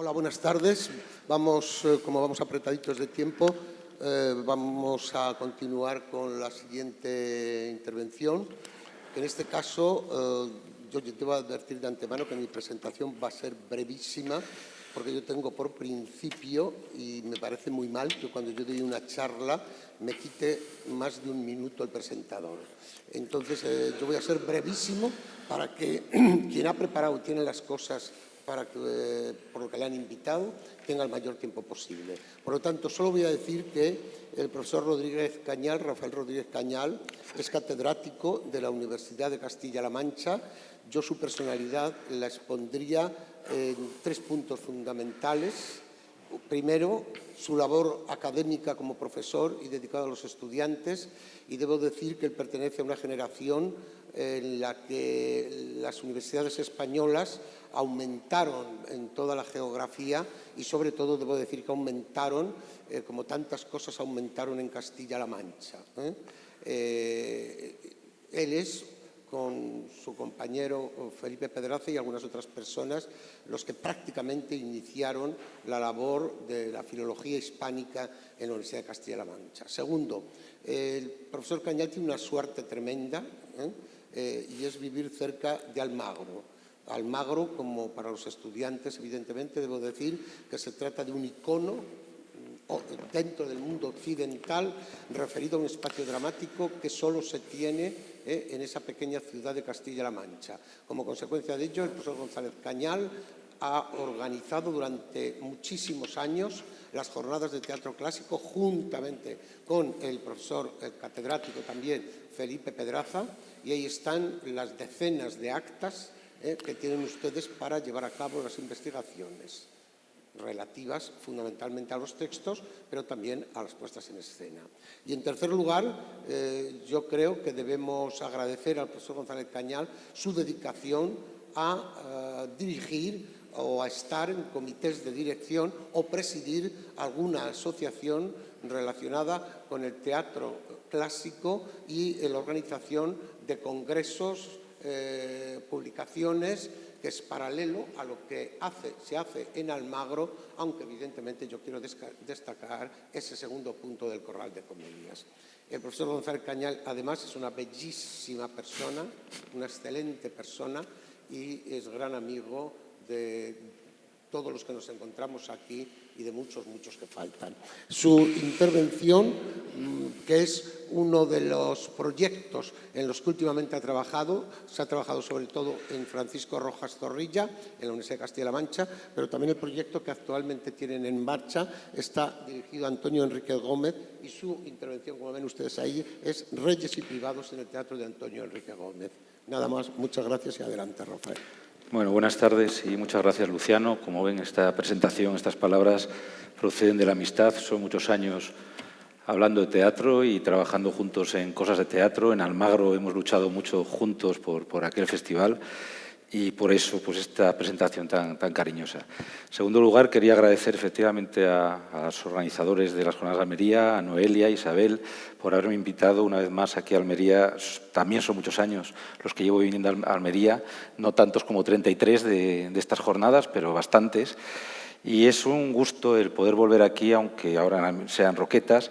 Hola, buenas tardes. Como vamos apretaditos de tiempo, vamos a continuar con la siguiente intervención. En este caso, yo te voy a advertir de antemano que mi presentación va a ser brevísima, porque yo tengo por principio, y me parece muy mal, que cuando yo doy una charla me quite más de un minuto el presentador. Entonces, yo voy a ser brevísimo para que quien ha preparado y tiene las cosas por lo que le han invitado, tenga el mayor tiempo posible. Por lo tanto, solo voy a decir que el profesor Rafael Rodríguez Cañal, es catedrático de la Universidad de Castilla-La Mancha. Yo su personalidad la expondría en 3 puntos fundamentales. Primero, su labor académica como profesor y dedicado a los estudiantes, y debo decir que él pertenece a una generación en la que las universidades españolas aumentaron en toda la geografía y, sobre todo, debo decir que aumentaron, como tantas cosas aumentaron en Castilla-La Mancha. Él es, con su compañero Felipe Pedraza y algunas otras personas, los que prácticamente iniciaron la labor de la filología hispánica en la Universidad de Castilla-La Mancha. Segundo, el profesor Cañal tiene una suerte tremenda, y es vivir cerca de Almagro. Almagro, como para los estudiantes, evidentemente, debo decir que se trata de un icono dentro del mundo occidental referido a un espacio dramático que solo se tiene en esa pequeña ciudad de Castilla-La Mancha. Como consecuencia de ello, el profesor González Cañal ha organizado durante muchísimos años las jornadas de teatro clásico juntamente con el profesor catedrático también Felipe Pedraza, y ahí están las decenas de actas que tienen ustedes para llevar a cabo las investigaciones relativas fundamentalmente a los textos, pero también a las puestas en escena. Y en tercer lugar, yo creo que debemos agradecer al profesor González Cañal su dedicación a dirigir o a estar en comités de dirección o presidir alguna asociación relacionada con el teatro clásico y la organización de congresos, publicaciones, que es paralelo a lo que se hace en Almagro, aunque evidentemente yo quiero destacar ese segundo punto del Corral de Comedias. El profesor González Cañal, además, es una bellísima persona, una excelente persona, y es gran amigo de todos los que nos encontramos aquí y de muchos, muchos que faltan. Su intervención, que es uno de los proyectos en los que últimamente ha trabajado, se ha trabajado sobre todo en Francisco Rojas Zorrilla, en la Universidad de Castilla-La Mancha, pero también el proyecto que actualmente tienen en marcha está dirigido a Antonio Enrique Gómez, y su intervención, como ven ustedes ahí, es Reyes y Privados en el Teatro de Antonio Enrique Gómez. Nada más, muchas gracias y adelante, Rafael. Bueno, buenas tardes y muchas gracias, Luciano. Como ven, esta presentación, estas palabras proceden de la amistad. Son muchos años hablando de teatro y trabajando juntos en cosas de teatro. En Almagro hemos luchado mucho juntos por aquel festival y por eso pues esta presentación tan cariñosa. En segundo lugar, quería agradecer efectivamente a los organizadores de las Jornadas de Almería, a Noelia, a Isabel, por haberme invitado una vez más aquí a Almería. También son muchos años los que llevo viniendo a Almería, no tantos como 33 de estas jornadas, pero bastantes. Y es un gusto el poder volver aquí, aunque ahora sean roquetas,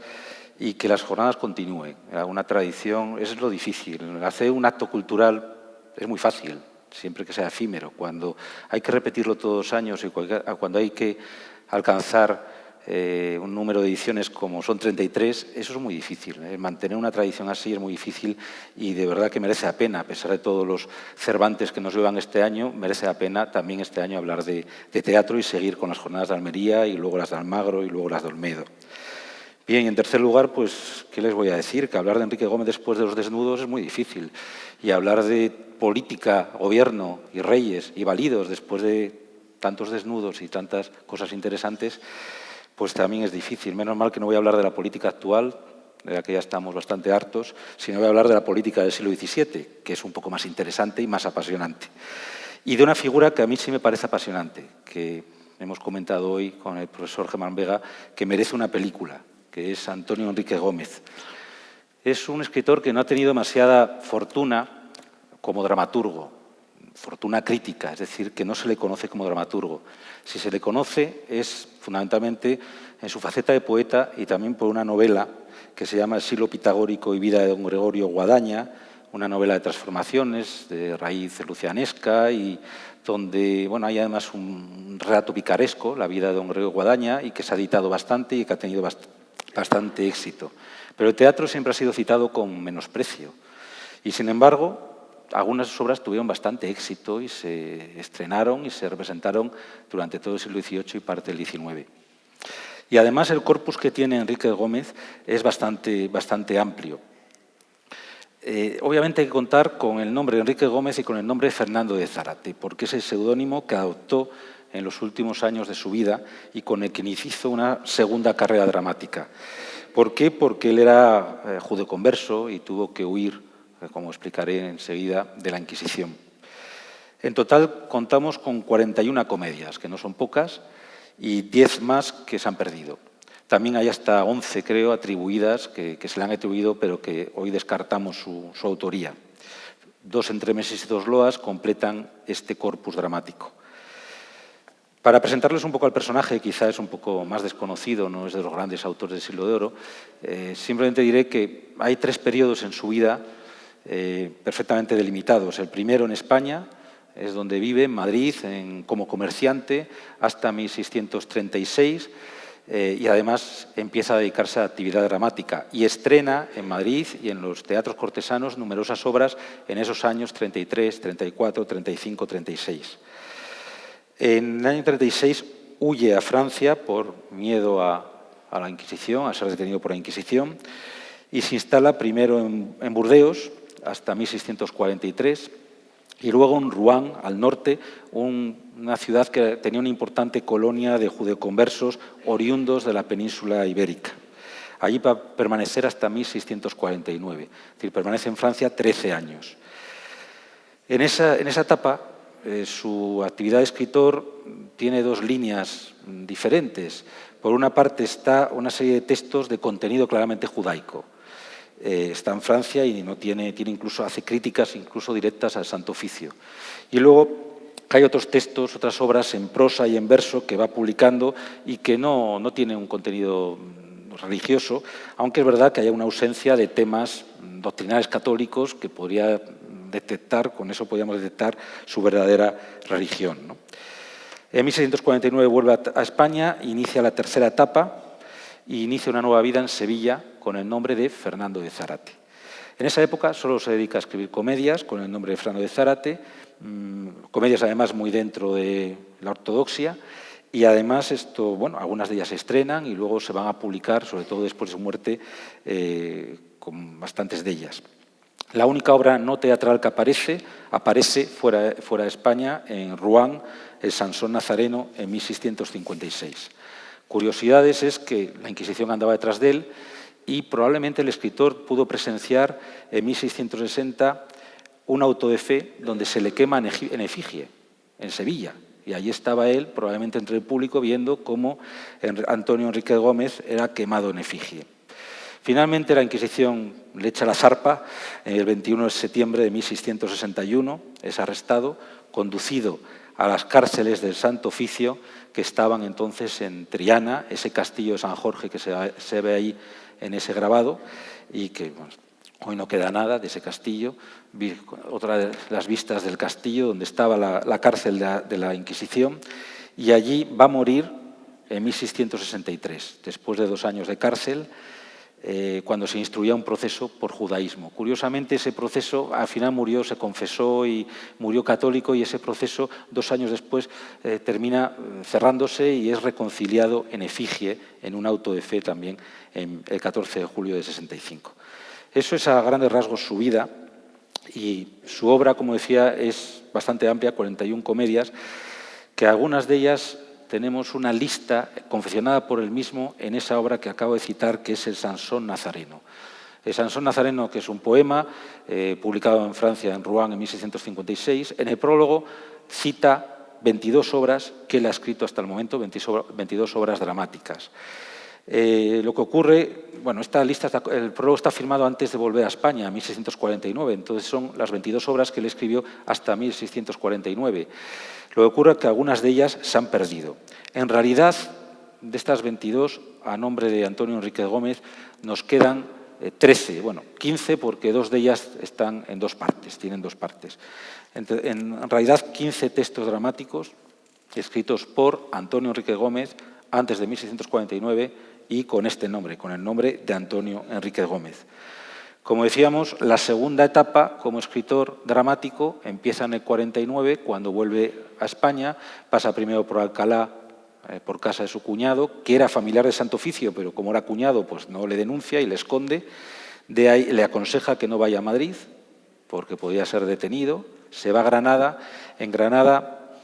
y que las jornadas continúen. Una tradición es lo difícil. Hacer un acto cultural es muy fácil, siempre que sea efímero. Cuando hay que repetirlo todos los años y cuando hay que alcanzar un número de ediciones como son 33, eso es muy difícil. Mantener una tradición así es muy difícil y de verdad que merece la pena, a pesar de todos los Cervantes que nos llevan este año, merece la pena también este año hablar de teatro y seguir con las jornadas de Almería y luego las de Almagro y luego las de Olmedo. Bien, y en tercer lugar, pues, ¿qué les voy a decir? Que hablar de Enrique Gómez después de los desnudos es muy difícil. Y hablar de política, gobierno y reyes y validos después de tantos desnudos y tantas cosas interesantes, pues también es difícil. Menos mal que no voy a hablar de la política actual, de la que ya estamos bastante hartos, sino voy a hablar de la política del siglo XVII, que es un poco más interesante y más apasionante. Y de una figura que a mí sí me parece apasionante, que hemos comentado hoy con el profesor Germán Vega, que merece una película, que es Antonio Enrique Gómez. Es un escritor que no ha tenido demasiada fortuna como dramaturgo. fortuna crítica, es decir, que no se le conoce como dramaturgo. Si se le conoce es fundamentalmente en su faceta de poeta y también por una novela que se llama El siglo pitagórico y vida de don Gregorio Guadaña, una novela de transformaciones, de raíz lucianesca, y donde hay además un relato picaresco, la vida de don Gregorio Guadaña, y que se ha editado bastante y que ha tenido bastante éxito. Pero el teatro siempre ha sido citado con menosprecio. Y, sin embargo, algunas de sus obras tuvieron bastante éxito y se estrenaron y se representaron durante todo el siglo XVIII y parte del XIX. Y además el corpus que tiene Enrique Gómez es bastante amplio. Obviamente hay que contar con el nombre de Enrique Gómez y con el nombre de Fernando de Zárate, porque es el seudónimo que adoptó en los últimos años de su vida y con el que hizo una segunda carrera dramática. ¿Por qué? Porque él era judeoconverso y tuvo que huir, como explicaré enseguida, de la Inquisición. En total contamos con 41 comedias, que no son pocas, y 10 más que se han perdido. También hay hasta 11, creo, atribuidas, que se le han atribuido, pero que hoy descartamos su autoría. 2 entremeses y 2 loas completan este corpus dramático. Para presentarles un poco al personaje, quizá es un poco más desconocido, no es de los grandes autores del Siglo de Oro, simplemente diré que hay 3 periodos en su vida perfectamente delimitados. El primero en España, es donde vive, en Madrid, como comerciante, hasta 1636, y además empieza a dedicarse a actividad dramática y estrena en Madrid y en los teatros cortesanos numerosas obras en esos años 33, 34, 35, 36. En el año 36 huye a Francia por miedo a la Inquisición, a ser detenido por la Inquisición, y se instala primero en Burdeos hasta 1643 y luego en Rouen, al norte, una ciudad que tenía una importante colonia de judeoconversos oriundos de la península ibérica. Allí va a permanecer hasta 1649, es decir, permanece en Francia 13 años. En esa etapa, su actividad de escritor tiene 2 líneas diferentes. Por una parte está una serie de textos de contenido claramente judaico. Está en Francia y hace críticas incluso directas al Santo Oficio. Y luego hay otros textos, otras obras en prosa y en verso que va publicando y que no tienen un contenido religioso, aunque es verdad que hay una ausencia de temas doctrinales católicos que podría detectar, con eso podríamos detectar su verdadera religión, ¿no? En 1649 vuelve a España, inicia la tercera etapa e inicia una nueva vida en Sevilla con el nombre de Fernando de Zárate. En esa época solo se dedica a escribir comedias con el nombre de Fernando de Zárate, comedias además muy dentro de la ortodoxia, y además algunas de ellas se estrenan y luego se van a publicar, sobre todo después de su muerte, con bastantes de ellas. La única obra no teatral que aparece fuera de España, en Rouen, el Sansón Nazareno, en 1656. Curiosidades es que la Inquisición andaba detrás de él y probablemente el escritor pudo presenciar en 1660 un auto de fe donde se le quema en efigie, en Sevilla. Y allí estaba él, probablemente entre el público, viendo cómo Antonio Enrique Gómez era quemado en efigie. Finalmente la Inquisición le echa la zarpa. El 21 de septiembre de 1661 es arrestado, conducido a las cárceles del Santo Oficio que estaban entonces en Triana, ese castillo de San Jorge que se ve ahí en ese grabado y que hoy no queda nada de ese castillo. Otra de las vistas del castillo donde estaba la cárcel de la Inquisición, y allí va a morir en 1663, después de 2 años de cárcel, cuando se instruía un proceso por judaísmo. Curiosamente, ese proceso al final murió, se confesó y murió católico, y ese proceso 2 años después termina cerrándose y es reconciliado en efigie, en un auto de fe también, el 14 de julio de 65. Eso es a grandes rasgos su vida, y su obra, como decía, es bastante amplia, 41 comedias, que algunas de ellas tenemos una lista confeccionada por él mismo en esa obra que acabo de citar, que es el Sansón Nazareno. El Sansón Nazareno, que es un poema publicado en Francia, en Rouen, en 1656. En el prólogo cita 22 obras que él ha escrito hasta el momento, 22 obras dramáticas. Lo que ocurre, bueno, esta lista, el prólogo está firmado antes de volver a España, en 1649, entonces son las 22 obras que él escribió hasta 1649. Lo que ocurre es que algunas de ellas se han perdido. En realidad, de estas 22, a nombre de Antonio Enríquez Gómez, nos quedan 13, bueno, 15 porque 2 de ellas están en 2 partes, tienen 2 partes. En realidad, 15 textos dramáticos escritos por Antonio Enríquez Gómez antes de 1649 y con este nombre, con el nombre de Antonio Enríquez Gómez. Como decíamos, la segunda etapa como escritor dramático empieza en el 49, cuando vuelve a España, pasa primero por Alcalá, por casa de su cuñado, que era familiar de Santo Oficio, pero como era cuñado, pues no le denuncia y le esconde. De ahí le aconseja que no vaya a Madrid, porque podía ser detenido. Se va a Granada. En Granada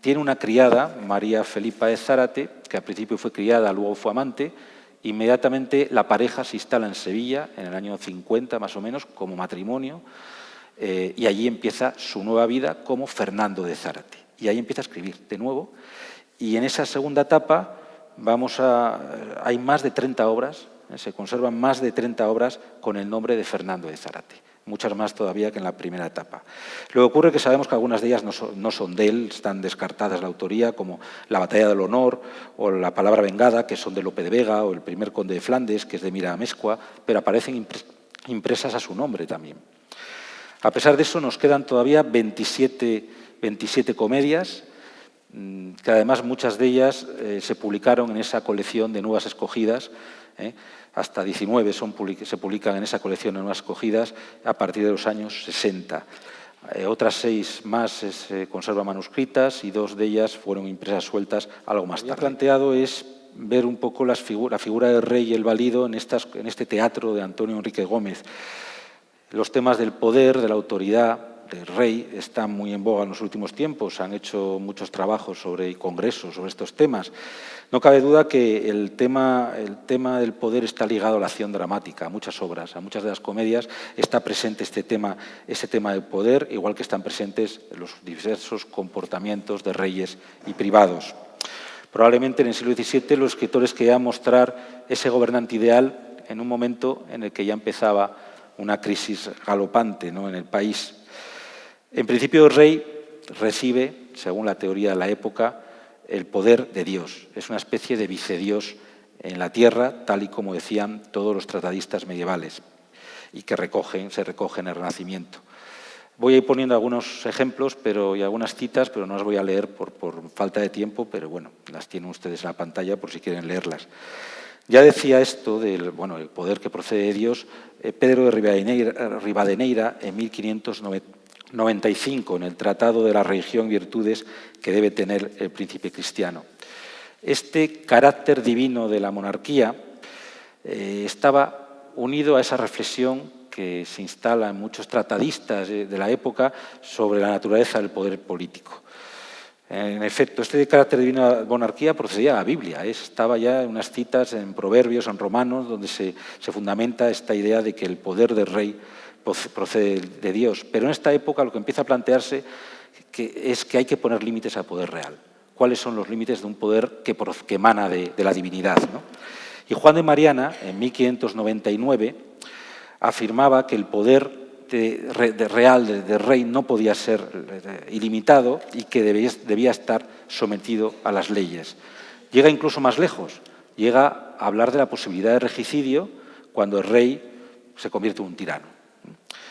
tiene una criada, María Felipa de Zárate, que al principio fue criada, luego fue amante. Inmediatamente la pareja se instala en Sevilla, en el año 50 más o menos, como matrimonio, y allí empieza su nueva vida como Fernando de Zárate. Y ahí empieza a escribir de nuevo. Y en esa segunda etapa hay más de 30 obras, se conservan más de 30 obras con el nombre de Fernando de Zárate, muchas más todavía que en la primera etapa. Lo que ocurre es que sabemos que algunas de ellas no son de él, están descartadas la autoría, como La batalla del honor o La palabra vengada, que son de Lope de Vega, o El primer conde de Flandes, que es de Mira Amezcua, pero aparecen impresas a su nombre también. A pesar de eso, nos quedan todavía 27 comedias, que además muchas de ellas se publicaron en esa colección de Nuevas Escogidas, hasta 19 se publican en esa colección de Nuevas Escogidas a partir de los años 60. Otras 6 más se conservan manuscritas y 2 de ellas fueron impresas sueltas algo más tarde. Lo que he planteado es ver un poco la figura del rey y el valido en este teatro de Antonio Enríquez Gómez. Los temas del poder, de la autoridad del rey están muy en boga en los últimos tiempos. Se han hecho muchos trabajos y congresos sobre estos temas. No cabe duda que el tema del poder está ligado a la acción dramática, a muchas obras, a muchas de las comedias está presente ese tema del poder, igual que están presentes los diversos comportamientos de reyes y privados. Probablemente en el siglo XVII los escritores querían mostrar ese gobernante ideal en un momento en el que ya empezaba una crisis galopante, ¿no?, en el país. En principio, el rey recibe, según la teoría de la época, el poder de Dios. Es una especie de vicedios en la tierra, tal y como decían todos los tratadistas medievales, y que se recoge en el Renacimiento. Voy a ir poniendo algunos ejemplos y algunas citas, pero no las voy a leer por falta de tiempo, pero bueno, las tienen ustedes en la pantalla por si quieren leerlas. Ya decía esto del el poder que procede de Dios Pedro de Rivadeneira en 1595, en el Tratado de la Religión y Virtudes que debe tener el príncipe cristiano. Este carácter divino de la monarquía estaba unido a esa reflexión que se instala en muchos tratadistas de la época sobre la naturaleza del poder político. En efecto, este carácter divino de la monarquía procedía de la Biblia. Estaba ya en unas citas en Proverbios, en Romanos, donde se fundamenta esta idea de que el poder del rey procede de Dios. Pero en esta época lo que empieza a plantearse es que hay que poner límites al poder real. ¿Cuáles son los límites de un poder que emana de la divinidad, ¿no? Y Juan de Mariana, en 1599, afirmaba que el poder real del rey no podía ser ilimitado y que debía estar sometido a las leyes. Llega incluso más lejos, llega a hablar de la posibilidad de regicidio cuando el rey se convierte en un tirano.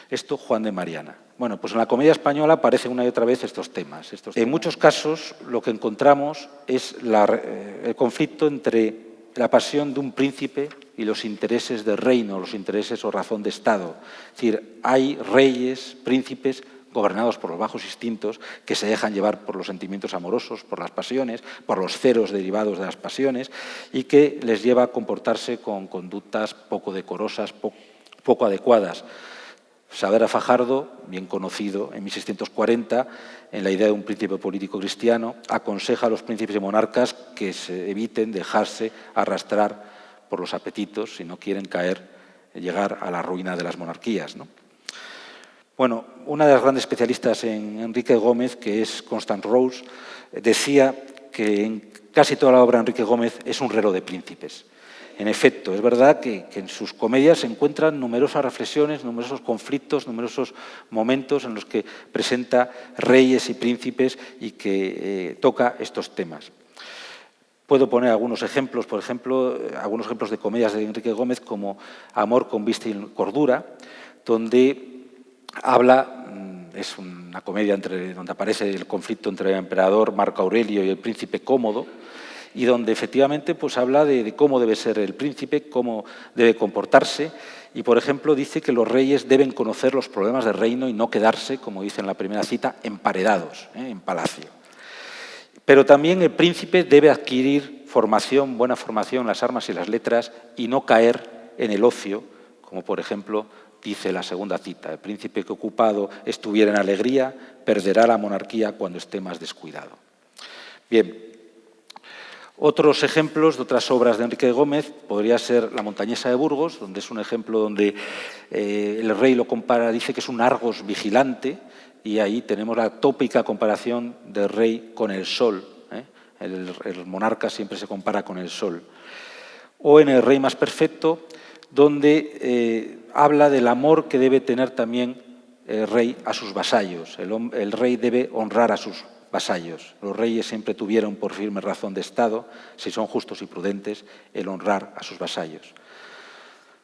Esto Juan de Mariana. Bueno, pues en la comedia española aparecen una y otra vez estos temas. En muchos casos lo que encontramos es el conflicto entre la pasión de un príncipe y los intereses del reino, los intereses o razón de Estado. Es decir, hay reyes, príncipes, gobernados por los bajos instintos, que se dejan llevar por los sentimientos amorosos, por las pasiones, por los celos derivados de las pasiones, y que les lleva a comportarse con conductas poco decorosas, poco adecuadas. Saavedra Fajardo, bien conocido en 1640, en la idea de un príncipe político cristiano, aconseja a los príncipes y monarcas que se eviten dejarse arrastrar por los apetitos si no quieren llegar a la ruina de las monarquías, ¿no? Bueno, una de las grandes especialistas en Enrique Gómez, que es Constance Rose, decía que en casi toda la obra de Enrique Gómez es un reloj de príncipes. En efecto, es verdad que en sus comedias se encuentran numerosas reflexiones, numerosos conflictos, numerosos momentos en los que presenta reyes y príncipes y que toca estos temas. Puedo poner algunos ejemplos, por ejemplo, algunos ejemplos de comedias de Enrique Gómez como Amor con vista y cordura, donde habla, es una comedia donde aparece el conflicto entre el emperador Marco Aurelio y el príncipe Cómodo, y donde efectivamente pues, habla de cómo debe ser el príncipe, cómo debe comportarse, y por ejemplo dice que los reyes deben conocer los problemas del reino y no quedarse, como dice en la primera cita, emparedados en palacio. Pero también el príncipe debe adquirir formación, buena formación en las armas y las letras y no caer en el ocio, como por ejemplo dice la segunda cita, el príncipe que ocupado estuviera en alegría perderá la monarquía cuando esté más descuidado. Bien, otros ejemplos de otras obras de Enrique Gómez podría ser La montañesa de Burgos, donde es un ejemplo donde el rey lo compara, dice que es un Argos vigilante, y ahí tenemos la tópica comparación del rey con el sol. El monarca siempre se compara con el sol. O en El rey más perfecto, donde habla del amor que debe tener también el rey a sus vasallos. El rey debe honrar a sus vasallos. Los reyes siempre tuvieron por firme razón de Estado, si son justos y prudentes, el honrar a sus vasallos.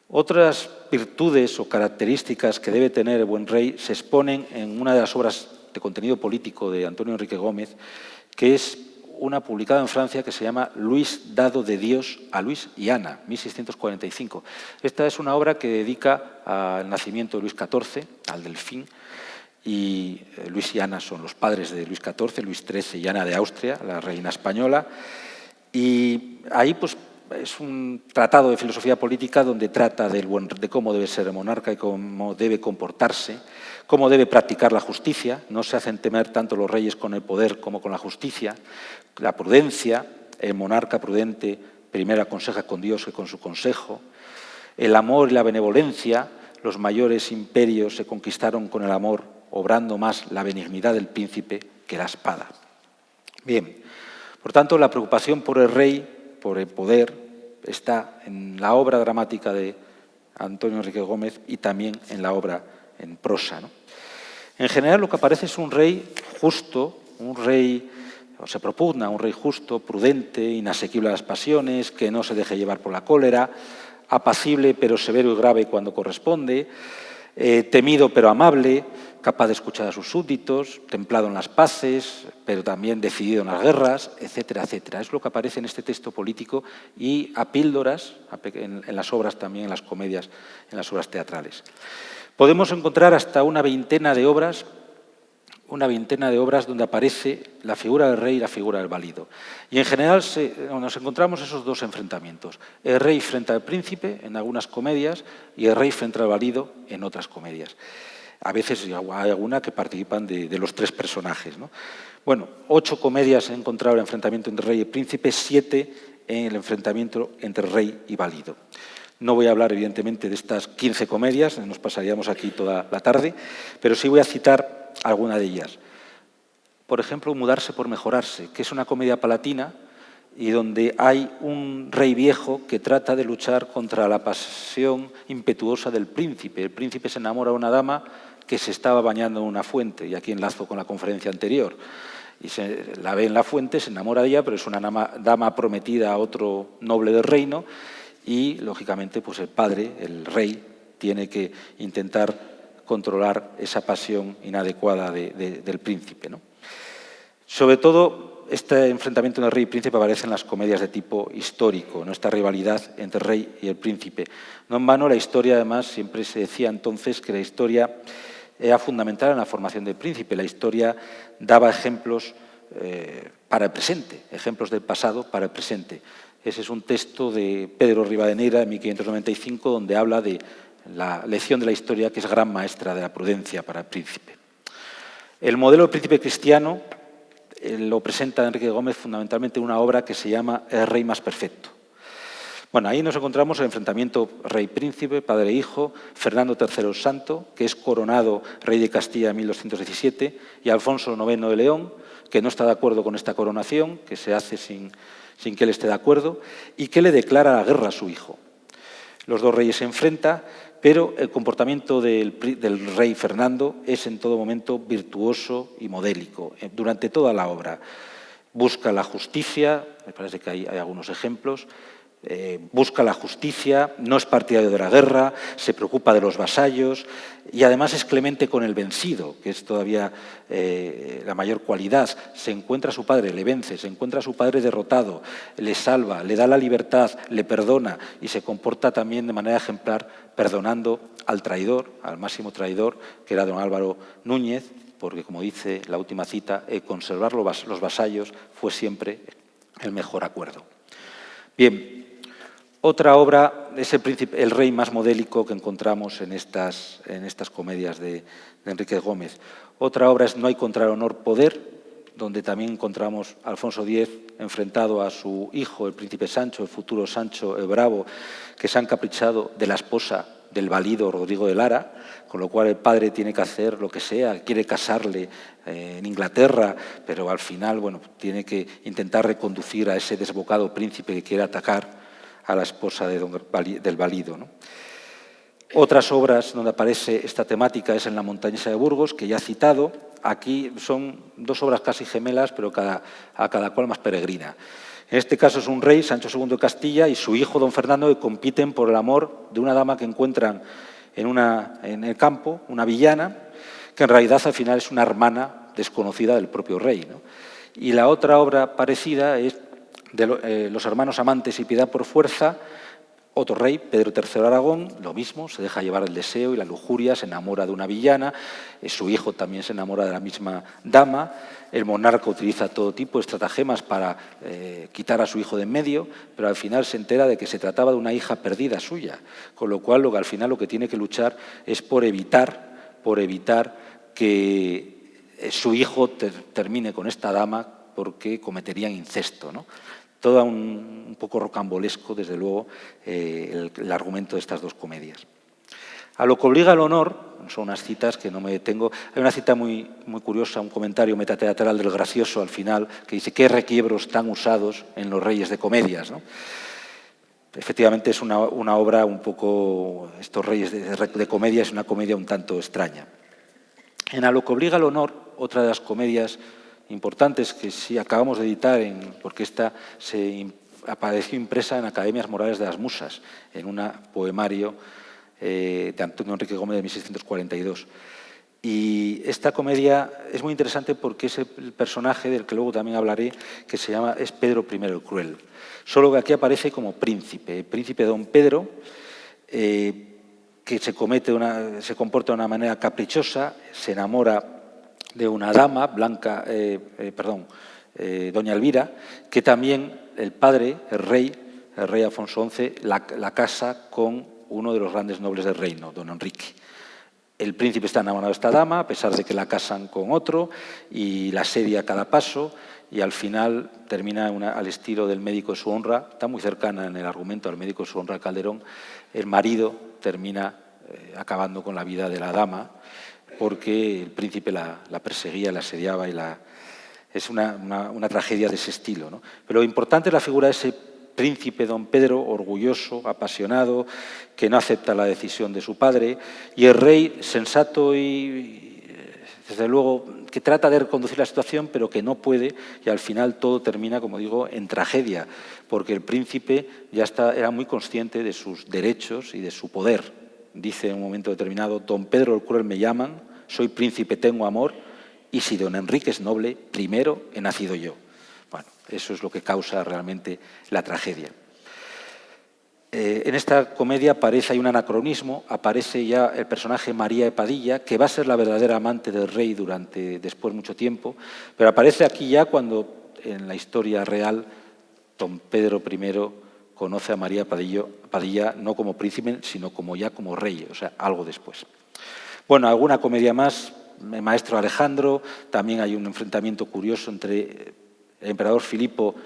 Otras virtudes o características que debe tener el buen rey se exponen en una de las obras de contenido político de Antonio Enrique Gómez, que es una publicada en Francia que se llama Luis dado de Dios a Luis y Ana, 1645. Esta es una obra que dedica al nacimiento de Luis XIV, al Delfín, y Luis y Ana son los padres de Luis XIV, Luis XIII y Ana de Austria, la reina española, y ahí pues es un tratado de filosofía política donde trata de cómo debe ser el monarca y cómo debe comportarse, cómo debe practicar la justicia. No se hacen temer tanto los reyes con el poder como con la justicia. La prudencia, el monarca prudente primero aconseja con Dios que con su consejo. El amor y la benevolencia, los mayores imperios se conquistaron con el amor, obrando más la benignidad del príncipe que la espada. Bien, por tanto, la preocupación por el rey, por el poder, está en la obra dramática de Antonio Enrique Gómez y también en la obra en prosa, ¿no? En general, lo que aparece es un rey justo, un rey, o se propugna un rey justo, prudente, inasequible a las pasiones, que no se deje llevar por la cólera, apacible pero severo y grave cuando corresponde, temido pero amable, capaz de escuchar a sus súbditos, templado en las paces, pero también decidido en las guerras, etcétera, etcétera. Es lo que aparece en este texto político y a píldoras en las obras también, en las comedias, en las obras teatrales. Podemos encontrar hasta una veintena de obras donde aparece la figura del rey y la figura del válido. Y en general nos encontramos esos dos enfrentamientos, el rey frente al príncipe en algunas comedias y el rey frente al válido en otras comedias. A veces hay alguna que participan de los tres personajes, ¿no? Bueno, 8 comedias he encontrado el enfrentamiento entre rey y príncipe, 7 en el enfrentamiento entre rey y válido. No voy a hablar, evidentemente, de estas 15 comedias, nos pasaríamos aquí toda la tarde, pero sí voy a citar alguna de ellas. Por ejemplo, Mudarse por mejorarse, que es una comedia palatina y donde hay un rey viejo que trata de luchar contra la pasión impetuosa del príncipe. El príncipe se enamora de una dama que se estaba bañando en una fuente, y aquí enlazo con la conferencia anterior. Y la ve en la fuente, se enamora de ella, pero es una dama prometida a otro noble del reino y, lógicamente, pues el padre, el rey, tiene que intentar controlar esa pasión inadecuada del príncipe, ¿no? Sobre todo, este enfrentamiento entre rey y príncipe aparece en las comedias de tipo histórico, ¿no? Esta rivalidad entre el rey y el príncipe. No en vano, la historia, además, siempre se decía entonces que la historia era fundamental en la formación del príncipe. La historia daba ejemplos para el presente, ejemplos del pasado para el presente. Ese es un texto de Pedro Rivadeneira, de 1595, donde habla de la lección de la historia, que es gran maestra de la prudencia para el príncipe. El modelo del príncipe cristiano lo presenta Enrique Gómez fundamentalmente en una obra que se llama El rey más perfecto. Bueno, ahí nos encontramos el enfrentamiento rey-príncipe, padre-hijo, Fernando III el Santo, que es coronado rey de Castilla en 1217, y Alfonso IX de León, que no está de acuerdo con esta coronación, que se hace sin sin que él esté de acuerdo, y que le declara la guerra a su hijo. Los dos reyes se enfrentan, pero el comportamiento del rey Fernando es en todo momento virtuoso y modélico, durante toda la obra. Busca la justicia, me parece que hay algunos ejemplos, busca la justicia, no es partidario de la guerra, se preocupa de los vasallos y además es clemente con el vencido, que es todavía la mayor cualidad. Se encuentra a su padre, le vence, se encuentra a su padre derrotado, le salva, le da la libertad, le perdona y se comporta también de manera ejemplar perdonando al traidor, al máximo traidor, que era don Álvaro Núñez, porque como dice la última cita, conservar los vasallos fue siempre el mejor acuerdo. Bien. Otra obra es el rey más modélico que encontramos en estas comedias de Enrique Gómez. Otra obra es No hay contra el honor poder, donde también encontramos a Alfonso X enfrentado a su hijo, el príncipe Sancho, el futuro Sancho el Bravo, que se han caprichado de la esposa del valido Rodrigo de Lara, con lo cual el padre tiene que hacer lo que sea, quiere casarle en Inglaterra, pero al final tiene que intentar reconducir a ese desbocado príncipe que quiere atacar a la esposa del valido, ¿no? Otras obras donde aparece esta temática es en La montañesa de Burgos, que ya he citado. Aquí son dos obras casi gemelas, pero a cada cual más peregrina. En este caso es un rey, Sancho II de Castilla, y su hijo, don Fernando, que compiten por el amor de una dama que encuentran en el campo, una villana, que en realidad al final es una hermana desconocida del propio rey, ¿no? Y la otra obra parecida es de los hermanos amantes y piedad por fuerza. Otro rey, Pedro III de Aragón, lo mismo, se deja llevar el deseo y la lujuria, se enamora de una villana, su hijo también se enamora de la misma dama, el monarca utiliza todo tipo de estratagemas para quitar a su hijo de en medio, pero al final se entera de que se trataba de una hija perdida suya, con lo cual al final lo que tiene que luchar es por evitar que su hijo termine con esta dama porque cometerían incesto, ¿no? Todo un poco rocambolesco, desde luego, el argumento de estas dos comedias. A lo que obliga el honor, son unas citas que no me detengo, hay una cita muy curiosa, un comentario metateatral del Gracioso al final, que dice: «¿Qué requiebros tan usados en los reyes de comedias?», ¿no? Efectivamente es una obra un poco, estos reyes de comedia es una comedia un tanto extraña. En A lo que obliga el honor, otra de las comedias importantes que sí acabamos de editar, porque esta apareció impresa en Academias Morales de las Musas, en un poemario de Antonio Enrique Gómez de 1642. Y esta comedia es muy interesante porque es el personaje del que luego también hablaré, que es Pedro I el Cruel. Solo que aquí aparece como príncipe, el príncipe don Pedro, que se comporta de una manera caprichosa, se enamora de una dama, doña Elvira, que también el padre, el rey Alfonso XI, la casa con uno de los grandes nobles del reino, don Enrique. El príncipe está enamorado de esta dama, a pesar de que la casan con otro, y la asedia a cada paso, y al final termina al estilo del Médico de su honra, está muy cercana en el argumento al Médico de su honra Calderón. El marido termina acabando con la vida de la dama, porque el príncipe la perseguía, la asediaba, es una tragedia de ese estilo, ¿no? Pero lo importante es la figura de ese príncipe don Pedro, orgulloso, apasionado, que no acepta la decisión de su padre, y el rey sensato y desde luego, que trata de reconducir la situación, pero que no puede, y al final todo termina, como digo, en tragedia, porque el príncipe ya era muy consciente de sus derechos y de su poder. Dice en un momento determinado: «Don Pedro el Cruel me llaman, soy príncipe, tengo amor, y si don Enrique es noble, primero he nacido yo». Bueno, eso es lo que causa realmente la tragedia. En esta comedia hay un anacronismo, aparece ya el personaje María de Padilla, que va a ser la verdadera amante del rey después mucho tiempo, pero aparece aquí ya cuando en la historia real don Pedro I conoce a María Padilla no como príncipe, sino como rey, o sea, algo después. Bueno, alguna comedia más, el maestro Alejandro, también hay un enfrentamiento curioso entre el emperador Filipo,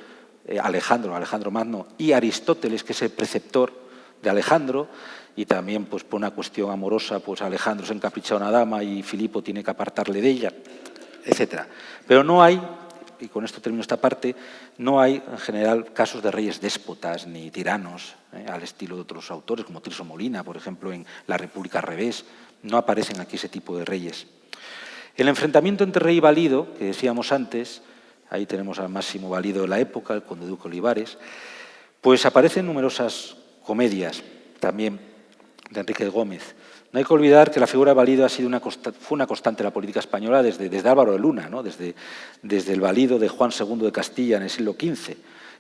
Alejandro Magno, y Aristóteles, que es el preceptor de Alejandro, y también pues, por una cuestión amorosa, pues Alejandro se encapricha a una dama y Filipo tiene que apartarle de ella, etc. Pero no hay y con esto termino esta parte, no hay en general casos de reyes déspotas ni tiranos, al estilo de otros autores, como Tirso Molina, por ejemplo, en La República al revés. No aparecen aquí ese tipo de reyes. El enfrentamiento entre rey y valido, que decíamos antes, ahí tenemos al máximo valido de la época, el conde duque Olivares, pues aparecen numerosas comedias, también de Enrique Gómez. No hay que olvidar que la figura de valido fue una constante en la política española desde Álvaro de Luna, ¿no? desde el valido de Juan II de Castilla en el siglo XV.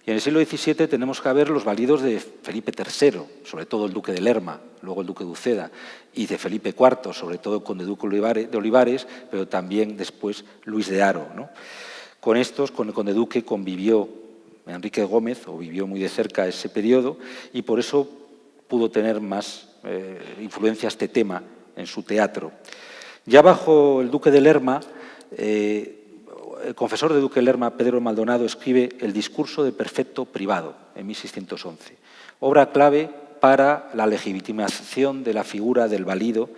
Y en el siglo XVII tenemos que ver los validos de Felipe III, sobre todo el duque de Lerma, luego el duque de Uceda, y de Felipe IV, sobre todo el conde duque de Olivares, pero también después Luis de Haro, ¿no? Con estos, con el conde duque, convivió Enrique Gómez, o vivió muy de cerca ese periodo, y por eso pudo tener más influencia este tema en su teatro. Ya bajo el duque de Lerma, el confesor de duque de Lerma, Pedro Maldonado, escribe El discurso de perfecto privado, en 1611, obra clave para la legitimación de la figura del valido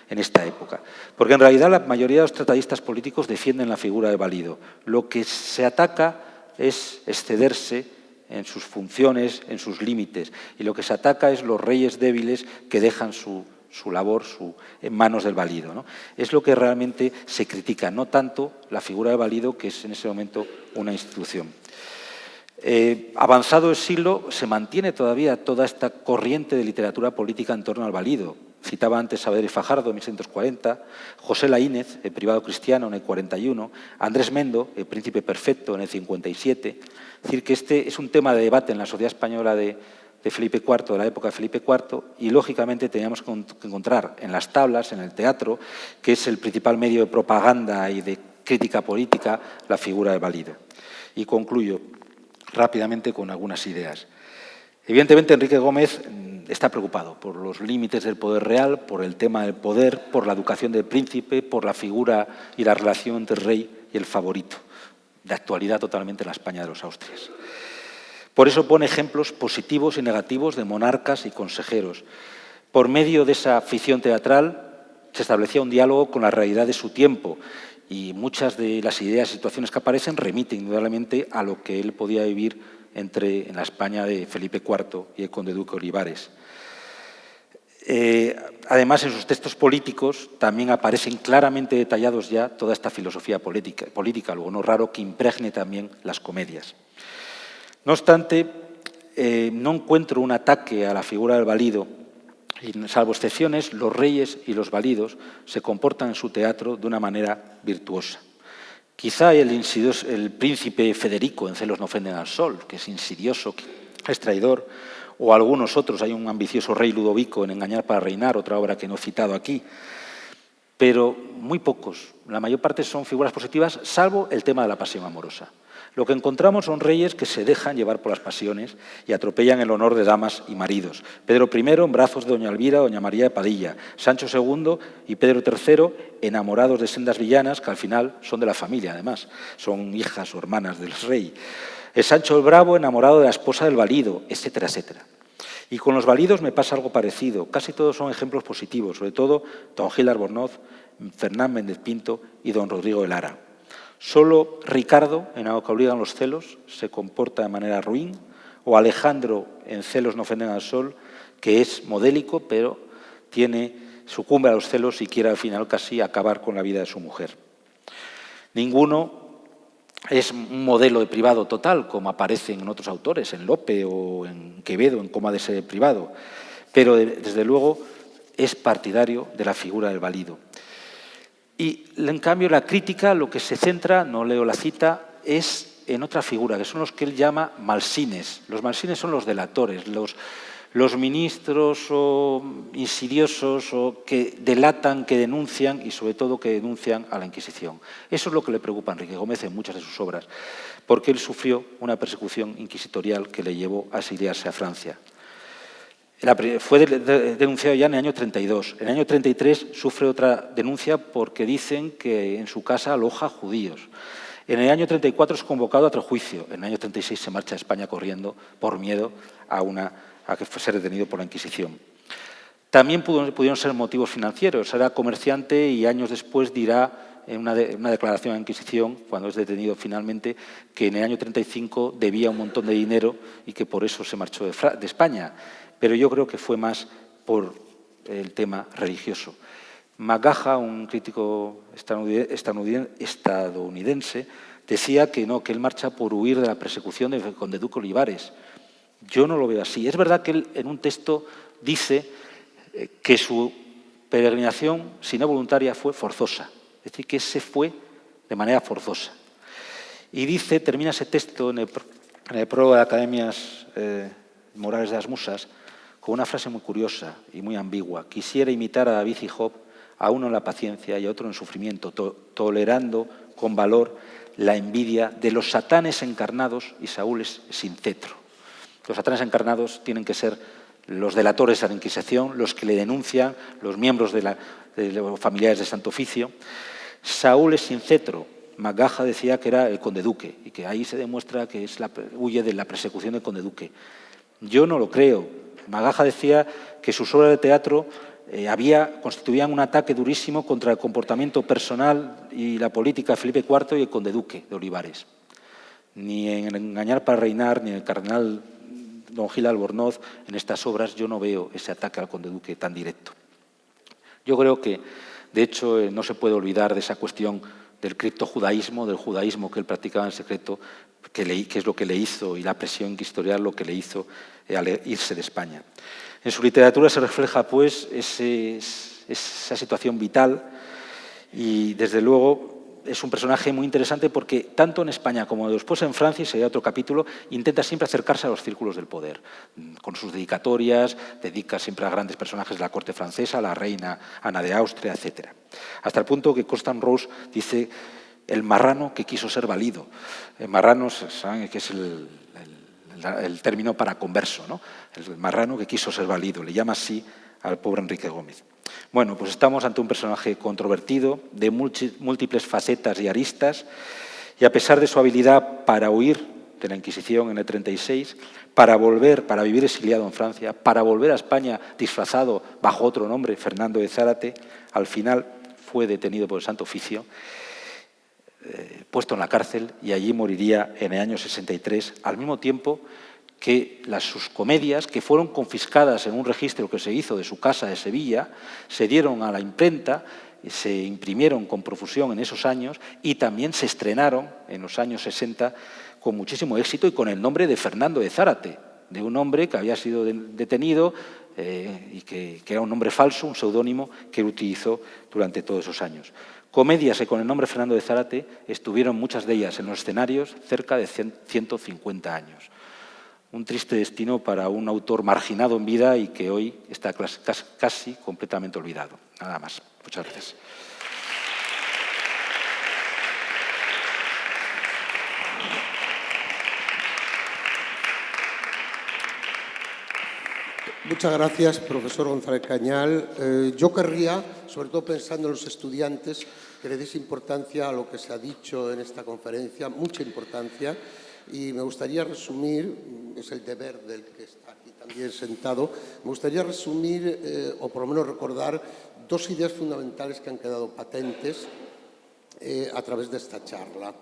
en esta época. Porque en realidad la mayoría de los tratadistas políticos defienden la figura del valido. Lo que se ataca es excederse en sus funciones, en sus límites. Y lo que se ataca es los reyes débiles que dejan su labor en manos del valido, ¿no? Es lo que realmente se critica, no tanto la figura del valido, que es en ese momento una institución. Avanzado el siglo, se mantiene todavía toda esta corriente de literatura política en torno al valido. Citaba antes a Saavedra y Fajardo en 1640, José Laínez, el privado cristiano, en el 41, Andrés Mendo, el príncipe perfecto, en el 57. Es decir, que este es un tema de debate en la sociedad española de Felipe IV, de la época de Felipe IV, y lógicamente teníamos que encontrar en las tablas, en el teatro, que es el principal medio de propaganda y de crítica política, la figura del valido. Y concluyo rápidamente con algunas ideas. Evidentemente, Enrique Gómez está preocupado por los límites del poder real, por el tema del poder, por la educación del príncipe, por la figura y la relación entre el rey y el favorito, de actualidad totalmente en la España de los Austrias. Por eso pone ejemplos positivos y negativos de monarcas y consejeros. Por medio de esa ficción teatral se establecía un diálogo con la realidad de su tiempo, y muchas de las ideas y situaciones que aparecen remiten indudablemente a lo que él podía vivir en la España de Felipe IV y el conde duque Olivares. Además, en sus textos políticos también aparecen claramente detallados ya toda esta filosofía política, luego no es raro que impregne también las comedias. No obstante, no encuentro un ataque a la figura del valido, y salvo excepciones, los reyes y los validos se comportan en su teatro de una manera virtuosa. Quizá el príncipe Federico en Celos no ofenden al sol, que es insidioso, es traidor, o algunos otros. Hay un ambicioso rey Ludovico en Engañar para reinar, otra obra que no he citado aquí. Pero muy pocos, la mayor parte son figuras positivas, salvo el tema de la pasión amorosa. Lo que encontramos son reyes que se dejan llevar por las pasiones y atropellan el honor de damas y maridos. Pedro I en brazos de doña Elvira, doña María de Padilla. Sancho II y Pedro III enamorados de sendas villanas que al final son de la familia, además. Son hijas o hermanas del rey. Sancho el Bravo enamorado de la esposa del valido, etcétera, etcétera. Y con los validos me pasa algo parecido. Casi todos son ejemplos positivos, sobre todo don Gil Albornoz, Fernán Méndez Pinto y don Rodrigo de Lara. Solo Ricardo, en A lo que obligan los celos, se comporta de manera ruin, o Alejandro, en Celos no ofenden al sol, que es modélico, pero sucumbe a los celos y quiere al final casi acabar con la vida de su mujer. Ninguno es un modelo de privado total, como aparece en otros autores, en Lope o en Quevedo, en Cómo ha de ser privado, pero desde luego es partidario de la figura del valido. Y, en cambio, la crítica, lo que se centra, no leo la cita, es en otra figura, que son los que él llama malsines. Los malsines son los delatores, los ministros o insidiosos o que delatan, que denuncian y, sobre todo, que denuncian a la Inquisición. Eso es lo que le preocupa a Enrique Gómez en muchas de sus obras, porque él sufrió una persecución inquisitorial que le llevó a exiliarse a Francia. Fue denunciado ya en el año 32. En el año 33 sufre otra denuncia porque dicen que en su casa aloja judíos. En el año 34 es convocado a otro juicio. En el año 36 se marcha a España corriendo por miedo a que fuese detenido por la Inquisición. También pudieron ser motivos financieros. Era comerciante y años después dirá en una declaración a la Inquisición, cuando es detenido finalmente, que en el año 35 debía un montón de dinero y que por eso se marchó de España. Pero yo creo que fue más por el tema religioso. McGaha, un crítico estadounidense, decía que no, que él marcha por huir de la persecución del conde duque Olivares. Yo no lo veo así. Es verdad que él en un texto dice que su peregrinación, si no voluntaria, fue forzosa. Es decir, que se fue de manera forzosa. Y dice, termina ese texto en el prólogo de Academias Morales de las Musas, con una frase muy curiosa y muy ambigua. Quisiera imitar a David y Job, a uno en la paciencia y a otro en el sufrimiento, tolerando con valor la envidia de los satanes encarnados y saúles sin cetro. Los satanes encarnados tienen que ser los delatores a la Inquisición, los que le denuncian, los miembros de los familiares de Santo Oficio. Saúles sin cetro, McGaha decía que era el conde duque y que ahí se demuestra que huye de la persecución del conde duque. Yo no lo creo. McGaha decía que sus obras de teatro constituían un ataque durísimo contra el comportamiento personal y la política de Felipe IV y el conde duque de Olivares. Ni en Engañar para reinar, ni en el cardenal don Gil Albornoz, en estas obras yo no veo ese ataque al conde duque tan directo. Yo creo que, de hecho, no se puede olvidar de esa cuestión del criptojudaísmo, del judaísmo que él practicaba en secreto, que es lo que le hizo, y la presión inquisitorial lo que le hizo al irse de España. En su literatura se refleja, pues, esa situación vital y, desde luego, es un personaje muy interesante porque tanto en España como después en Francia, y sería otro capítulo, intenta siempre acercarse a los círculos del poder. Con sus dedicatorias, dedica siempre a grandes personajes de la corte francesa, a la reina Ana de Austria, etc. Hasta el punto que Constant Rose dice el marrano que quiso ser valido. El marrano, ¿saben?, que es el término para converso, ¿no? El marrano que quiso ser valido, le llama así al pobre Enrique Gómez. Bueno, pues estamos ante un personaje controvertido, de múltiples facetas y aristas, y a pesar de su habilidad para huir de la Inquisición en el 36, para vivir exiliado en Francia, para volver a España disfrazado bajo otro nombre, Fernando de Zárate, al final fue detenido por el Santo Oficio, puesto en la cárcel, y allí moriría en el año 63, al mismo tiempo que sus comedias, que fueron confiscadas en un registro que se hizo de su casa de Sevilla, se dieron a la imprenta, se imprimieron con profusión en esos años y también se estrenaron en los años 60 con muchísimo éxito y con el nombre de Fernando de Zárate, de un hombre que había sido detenido y que era un nombre falso, un seudónimo que él utilizó durante todos esos años. Comedias que con el nombre Fernando de Zárate estuvieron muchas de ellas en los escenarios cerca de 150 años. Un triste destino para un autor marginado en vida y que hoy está casi completamente olvidado. Nada más. Muchas gracias. Muchas gracias, profesor González Cañal. Yo querría, sobre todo pensando en los estudiantes, que le des importancia a lo que se ha dicho en esta conferencia, mucha importancia, y me gustaría resumir, es el deber del que está aquí también sentado, me gustaría resumir o por lo menos recordar dos ideas fundamentales que han quedado patentes a través de esta charla.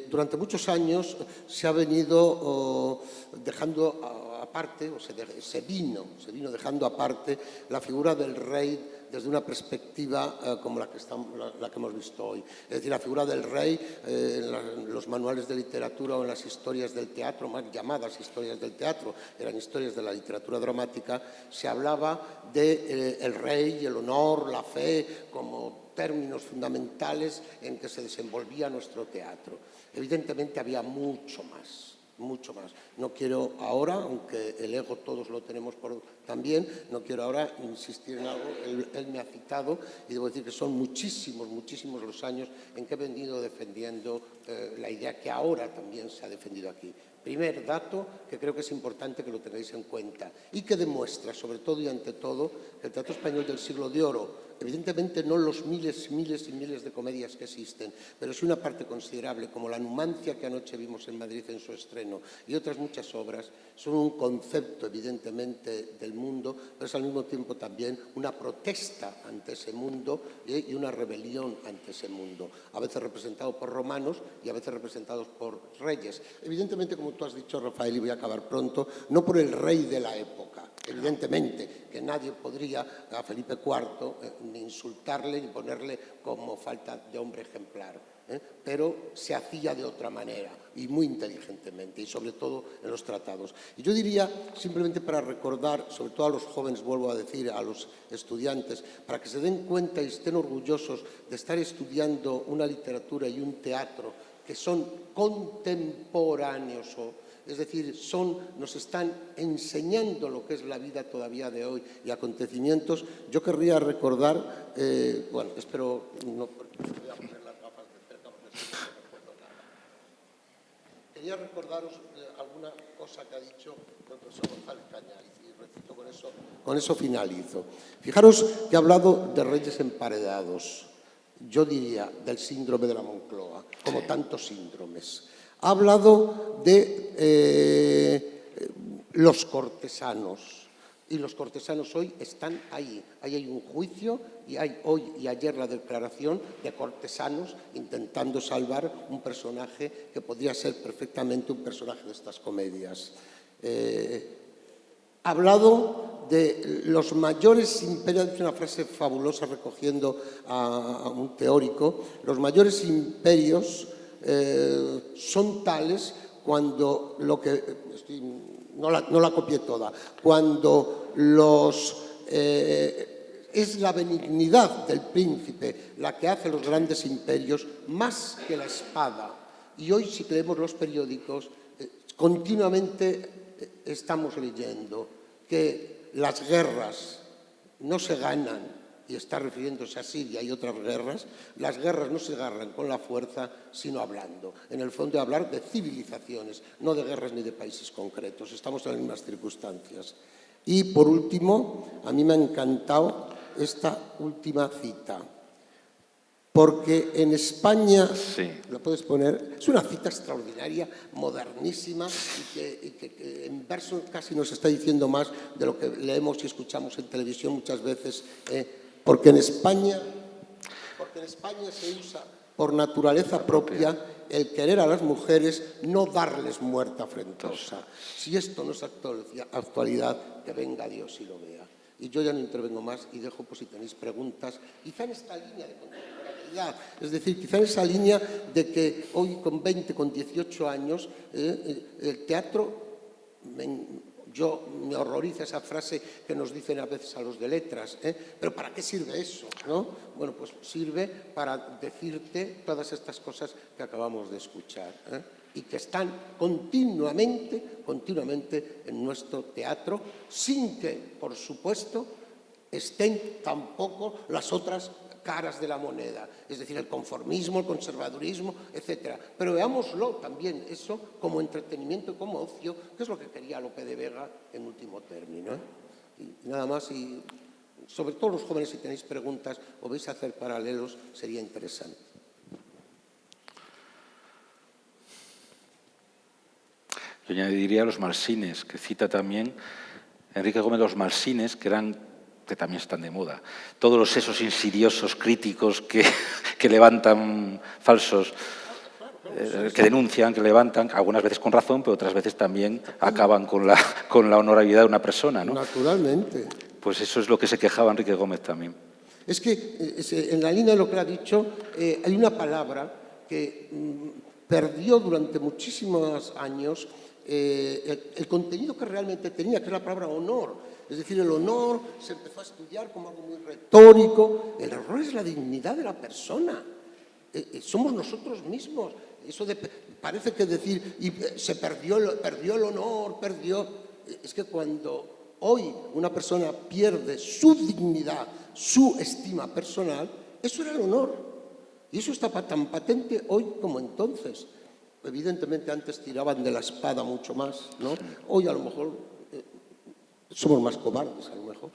Durante muchos años se ha venido dejando aparte, o se vino dejando aparte la figura del rey desde una perspectiva como la que hemos visto hoy. Es decir, la figura del rey en los manuales de literatura o en las historias del teatro, más llamadas historias del teatro, eran historias de la literatura dramática, se hablaba del rey y el honor, la fe, como términos fundamentales en que se desenvolvía nuestro teatro. Evidentemente había mucho más. No quiero ahora, aunque el ego todos lo tenemos también, no quiero ahora insistir en algo. Él me ha citado y debo decir que son muchísimos los años en que he venido defendiendo la idea que ahora también se ha defendido aquí. Primer dato que creo que es importante que lo tengáis en cuenta y que demuestra, sobre todo y ante todo, que el teatro español del siglo de oro, evidentemente no los miles y miles de comedias que existen, pero sí una parte considerable, como La Numancia, que anoche vimos en Madrid en su estreno, y otras muchas obras, son un concepto evidentemente del mundo, pero es al mismo tiempo también una protesta ante ese mundo y una rebelión ante ese mundo, a veces representado por romanos y a veces representados por reyes. Evidentemente, como tú has dicho, Rafael, y voy a acabar pronto, no por el rey de la época. Evidentemente que nadie podría a Felipe IV ni insultarle ni ponerle como falta de hombre ejemplar, pero se hacía de otra manera y muy inteligentemente, y sobre todo en los tratados. Y yo diría, simplemente para recordar, sobre todo a los jóvenes, vuelvo a decir, a los estudiantes, para que se den cuenta y estén orgullosos de estar estudiando una literatura y un teatro que son contemporáneos, es decir, nos están enseñando lo que es la vida todavía de hoy y acontecimientos. Yo querría recordar, bueno, espero no voy a poner las gafas de cerca porque si no recuerdo nada. Quería recordaros alguna cosa que ha dicho el profesor González Cañari y repito, con eso finalizo. Fijaros que ha hablado de reyes emparedados. Yo diría del síndrome de la Moncloa, como tantos síndromes. Ha hablado de los cortesanos, y los cortesanos hoy están ahí. Ahí hay un juicio y hay hoy y ayer la declaración de cortesanos intentando salvar un personaje que podría ser perfectamente un personaje de estas comedias. Ha hablado de los mayores imperios, ha dicho una frase fabulosa recogiendo a un teórico, los mayores imperios son tales cuando lo que, no la copié toda, cuando es la benignidad del príncipe la que hace los grandes imperios más que la espada. Y hoy, si leemos los periódicos, continuamente estamos leyendo que las guerras no se ganan, y está refiriéndose a Siria y otras guerras, las guerras no se ganan con la fuerza, sino hablando. En el fondo, hablar de civilizaciones, no de guerras ni de países concretos. Estamos en las mismas circunstancias. Y, por último, a mí me ha encantado esta última cita, porque en España, sí, lo puedes poner, es una cita extraordinaria, modernísima, y que en verso casi nos está diciendo más de lo que leemos y escuchamos en televisión muchas veces, porque en España se usa por naturaleza propia el querer a las mujeres, no darles muerte afrentosa. Si esto no es actualidad, que venga Dios y lo vea. Y yo ya no intervengo más y dejo por si tenéis preguntas, quizá en esta línea de contemporaneidad, es decir, quizá en esa línea de que hoy con 20, con 18 años, el teatro, yo me horroriza esa frase que nos dicen a veces a los de letras, pero ¿para qué sirve eso? ¿No? Bueno, pues sirve para decirte todas estas cosas que acabamos de escuchar, y que están continuamente en nuestro teatro, sin que, por supuesto, estén tampoco las otras caras de la moneda, es decir, el conformismo, el conservadurismo, etc. Pero veámoslo también eso como entretenimiento, como ocio, que es lo que quería Lope de Vega en último término. Y nada más, y sobre todo los jóvenes, si tenéis preguntas o vais a hacer paralelos, sería interesante. Yo añadiría los Malsines, que cita también Enrique Gómez, los Malsines, que también están de moda. Todos esos insidiosos críticos que levantan falsos, que denuncian, que levantan, algunas veces con razón, pero otras veces también acaban con la honorabilidad de una persona, ¿no? Naturalmente. Pues eso es lo que se quejaba Enrique Gómez también. Es que en la línea de lo que ha dicho, hay una palabra que perdió durante muchísimos años el contenido que realmente tenía, que es la palabra honor. Es decir, el honor se empezó a estudiar como algo muy retórico. El honor es la dignidad de la persona. Somos nosotros mismos. Eso parece que decir, se perdió el honor, es que cuando hoy una persona pierde su dignidad, su estima personal, eso era el honor. Y eso está tan patente hoy como entonces. Evidentemente antes tiraban de la espada mucho más, ¿no? Hoy a lo mejor somos más cobardes, a lo mejor.